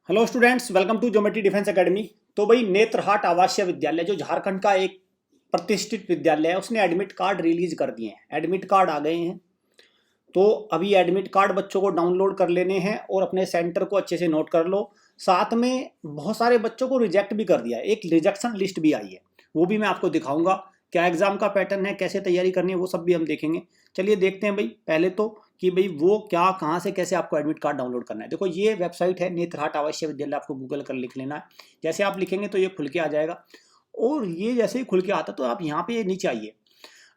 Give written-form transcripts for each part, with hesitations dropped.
Hello students, welcome to geometry defence academy. तो भाई नेत्रहाट आवासीय विद्यालय जो झारखंड का एक प्रतिष्ठित विद्यालय है, उसने एडमिट कार्ड रिलीज कर दिए हैं। एडमिट कार्ड आ गए हैं। तो अभी एडमिट कार्ड बच्चों को डाउनलोड कर लेने हैं और अपने सेंटर को अच्छे से नोट कर लो। साथ में बहुत सारे बच्चों को रिजेक्ट भी कर दिया है, एक रिजेक्शन लिस्ट भी आई है, वो भी मैं आपको दिखाऊंगा। क्या एग्जाम का पैटर्न है, कैसे तैयारी करनी है, वो सब भी हम देखेंगे। चलिए देखते हैं भाई पहले तो कि भाई वो क्या, कहाँ से, कैसे आपको एडमिट कार्ड डाउनलोड करना है। देखो ये वेबसाइट है नेत्रहाट आवासीय विद्यालय, आपको गूगल कर लिख लेना है। जैसे आप लिखेंगे तो ये खुल के आ जाएगा। और ये जैसे ही खुल के आता तो आप यहाँ पे नीचे आइए।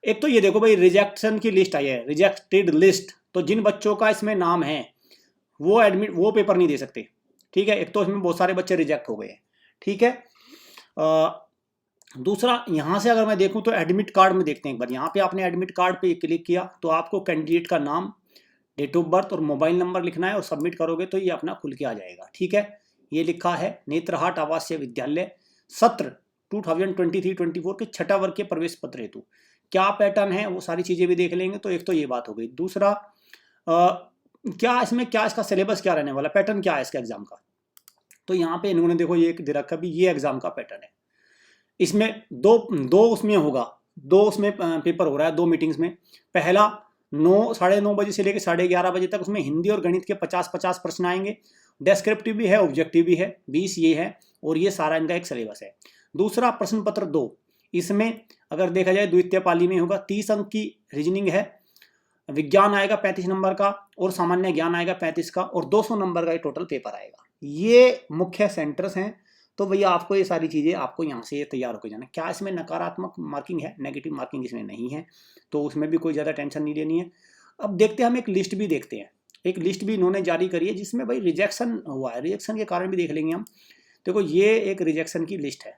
एक तो ये देखो भाई, रिजेक्शन की लिस्ट आई है, रिजेक्टेड लिस्ट। तो जिन बच्चों का इसमें नाम है वो पेपर नहीं दे सकते। ठीक है, एक तो इसमें बहुत सारे बच्चे रिजेक्ट हो गए हैं। ठीक है। दूसरा, यहाँ से अगर मैं देखूँ तो एडमिट कार्ड में देखते हैं एक बार। यहाँ पे आपने एडमिट कार्ड पे क्लिक किया तो आपको कैंडिडेट का नाम, डेट ऑफ बर्थ और मोबाइल नंबर लिखना है और सबमिट करोगे तो ये अपना खुल के आ जाएगा। ठीक है, ये लिखा है नेत्रहाट आवासीय विद्यालय सत्र 2023-24 के छठा वर्ग के प्रवेश पत्र हेतु। क्या पैटर्न है वो सारी चीजें भी देख लेंगे। तो एक तो ये बात हो गई। दूसरा, क्या इसमें, क्या इसका सिलेबस क्या रहने वाला, पैटर्न क्या है इसका एग्जाम का। तो यहाँ पे इन्होंने देखो ये दे रखा भी, ये एग्जाम का पैटर्न है। इसमें दो दो उसमें होगा, दो उसमें पेपर हो रहा है, दो मीटिंग्स में। पहला 9, 9:30 बजे से लेकर 11:30 बजे तक, उसमें हिंदी और गणित के 50-50 प्रश्न आएंगे। डेस्क्रिप्टिव भी है, ऑब्जेक्टिव भी है, 20 ये है। और ये सारा इनका एक सिलेबस है। दूसरा प्रश्न पत्र 2, इसमें अगर देखा जाए द्वितीय पाली में होगा, 30 अंक की रीजनिंग है। विज्ञान आएगा 35 नंबर का और सामान्य ज्ञान आएगा 35 का और 200 नंबर का ये टोटल पेपर आएगा। ये मुख्य सेंटर्स हैं। तो भैया आपको ये सारी चीज़ें आपको यहाँ से तैयार होकर जाना। क्या इसमें नकारात्मक मार्किंग है, नेगेटिव मार्किंग इसमें नहीं है, तो उसमें भी कोई ज़्यादा टेंशन नहीं लेनी है। अब देखते हैं, हम एक लिस्ट भी देखते हैं। एक लिस्ट भी इन्होंने जारी करी है जिसमें भाई रिजेक्शन हुआ है, रिजेक्शन के कारण भी देख लेंगे हम। देखो ये एक रिजेक्शन की लिस्ट है।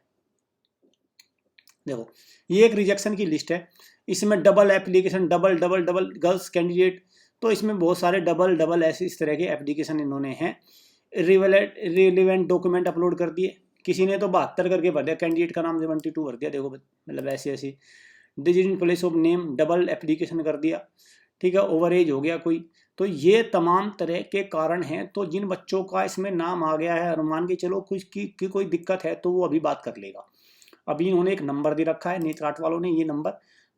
देखो ये एक रिजेक्शन की लिस्ट है। इसमें double application, double double double girls candidate, तो इसमें बहुत सारे डबल डबल ऐसे इस तरह के एप्लीकेशन इन्होंने हैं। रिलेवेंट डॉक्यूमेंट अपलोड कर दिए। किसी ने तो 72 करके भर दिया, कैंडिडेट का नाम 72 भर दिया। देखो मतलब ऐसे ऐसे digital place of name, double application कर दिया। ठीक है, ओवर एज हो गया कोई। तो ये तमाम तरह के कारण हैं। तो जिन बच्चों का इसमें नाम आ गया है और मान के चलो कुछ की कोई दिक्कत है तो वो अभी बात कर लेगा। अभी इन्होंने एक नंबर दे रखा है नेत्रहाट वालों ने, ये नंबर।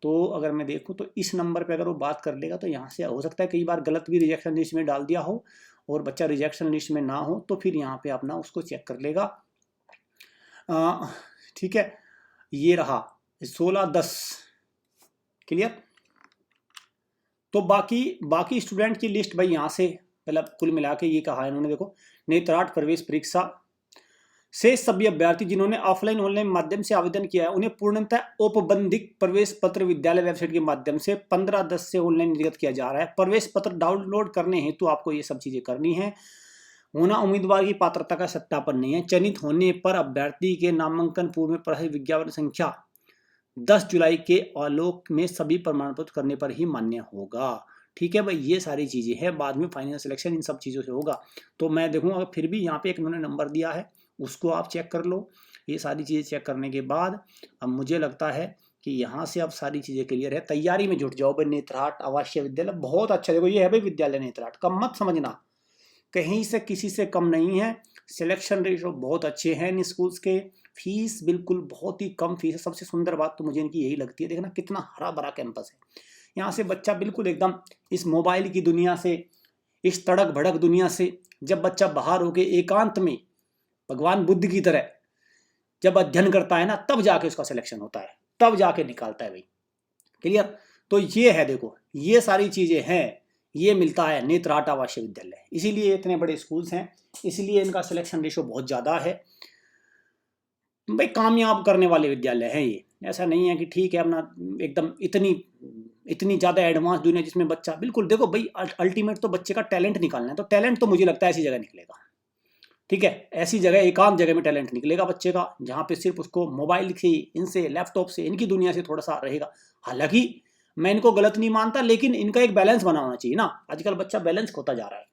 तो अगर मैं देखूँ तो इस नंबर पे अगर वो बात कर लेगा तो यहाँ से हो सकता है कई बार गलत भी रिजेक्शन लिस्ट में डाल दिया हो और बच्चा रिजेक्शन लिस्ट में ना हो, तो फिर यहाँ पे अपना उसको चेक कर लेगा। ठीक है, ये रहा 16-10 क्लियर। तो बाकी स्टूडेंट की लिस्ट भाई यहाँ से मतलब कुल मिला के ये कहा इन्होंने। देखो नेत्रहाट प्रवेश परीक्षा से सभी अभ्यर्थी जिन्होंने ऑफलाइन ऑनलाइन माध्यम से आवेदन किया है उन्हें पूर्णतः औपबंधिक प्रवेश पत्र विद्यालय वेबसाइट के माध्यम से 15-10 से ऑनलाइन निर्गत किया जा रहा है। प्रवेश पत्र डाउनलोड करने हेतु आपको ये सब चीजें करनी है। होना उम्मीदवार की पात्रता का सत्यापन नहीं है। चयनित होने पर अभ्यर्थी के नामांकन पूर्व में प्रकाशित विज्ञापन संख्या 10 जुलाई के आलोक में सभी प्रमाण पत्र करने पर ही मान्य होगा। ठीक है भाई, ये सारी चीजें हैं। बाद में फाइनल सिलेक्शन इन सब चीजों से होगा। तो मैं देखूंगा फिर भी यहाँ पे एक उन्होंने नंबर दिया है, उसको आप चेक कर लो। ये सारी चीजें चेक करने के बाद अब मुझे लगता है कि यहाँ से अब सारी चीजें क्लियर है। तैयारी में जुट जाओ भाई। नेत्रहाट आवासीय विद्यालय बहुत अच्छा, देखो ये है भाई विद्यालय नेत्रहाट, कम मत समझना, कहीं से किसी से कम नहीं है। सिलेक्शन रेशो बहुत अच्छे हैं इन स्कूल्स के। फीस बिल्कुल बहुत ही कम फीस है। सबसे सुंदर बात तो मुझे इनकी यही लगती है, देखना कितना हरा भरा कैंपस है। यहाँ से बच्चा बिल्कुल एकदम इस मोबाइल की दुनिया से, इस तड़क भड़क दुनिया से जब बच्चा बाहर होके एकांत में भगवान बुद्ध की तरह जब अध्ययन करता है ना, तब जाके उसका सिलेक्शन होता है, तब जाके निकालता है भाई। क्लियर। तो ये है, देखो ये सारी चीजें हैं, ये मिलता है नेत्रहाट आवासीय विद्यालय। इसीलिए इतने बड़े स्कूल्स हैं, इसलिए इनका सिलेक्शन रेशो बहुत ज़्यादा है भाई। कामयाब करने वाले विद्यालय हैं ये। ऐसा नहीं है कि ठीक है अपना एकदम इतनी ज़्यादा एडवांस दुनिया जिसमें बच्चा बिल्कुल, देखो भाई अल्टीमेट तो बच्चे का टैलेंट निकालना है। तो टैलेंट तो मुझे लगता है ऐसी जगह निकलेगा। ठीक है, ऐसी जगह, एकांत जगह में टैलेंट निकलेगा बच्चे का, जहाँ पे सिर्फ उसको मोबाइल से, इनसे, लैपटॉप से, इनकी दुनिया से थोड़ा सा रहेगा। हालांकि मैं इनको गलत नहीं मानता, लेकिन इनका एक बैलेंस बना होना चाहिए ना। आजकल बच्चा बैलेंस खोता जा रहा है।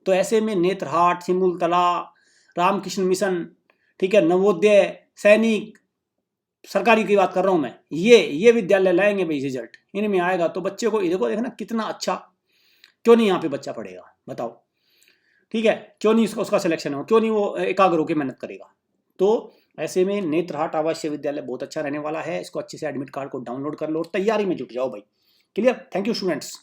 तो ऐसे में नेत्रहाट, सिमुलतला, रामकृष्ण मिशन, ठीक है, नवोदय, सैनिक, सरकारी की बात कर रहा हूँ मैं, ये विद्यालय लाएंगे भाई रिजल्ट। इनमें आएगा तो बच्चे को देखो, देखना कितना अच्छा। क्यों नहीं यहाँ पे बच्चा पढ़ेगा बताओ। ठीक है, क्यों नहीं उसका सिलेक्शन हो, क्यों नहीं वो एकाग्र होकर मेहनत करेगा। तो ऐसे में नेत्रहाट आवासीय विद्यालय बहुत अच्छा रहने वाला है, इसको अच्छे से एडमिट कार्ड को डाउनलोड कर लो और तैयारी में जुट जाओ भाई। Clear, thank you students.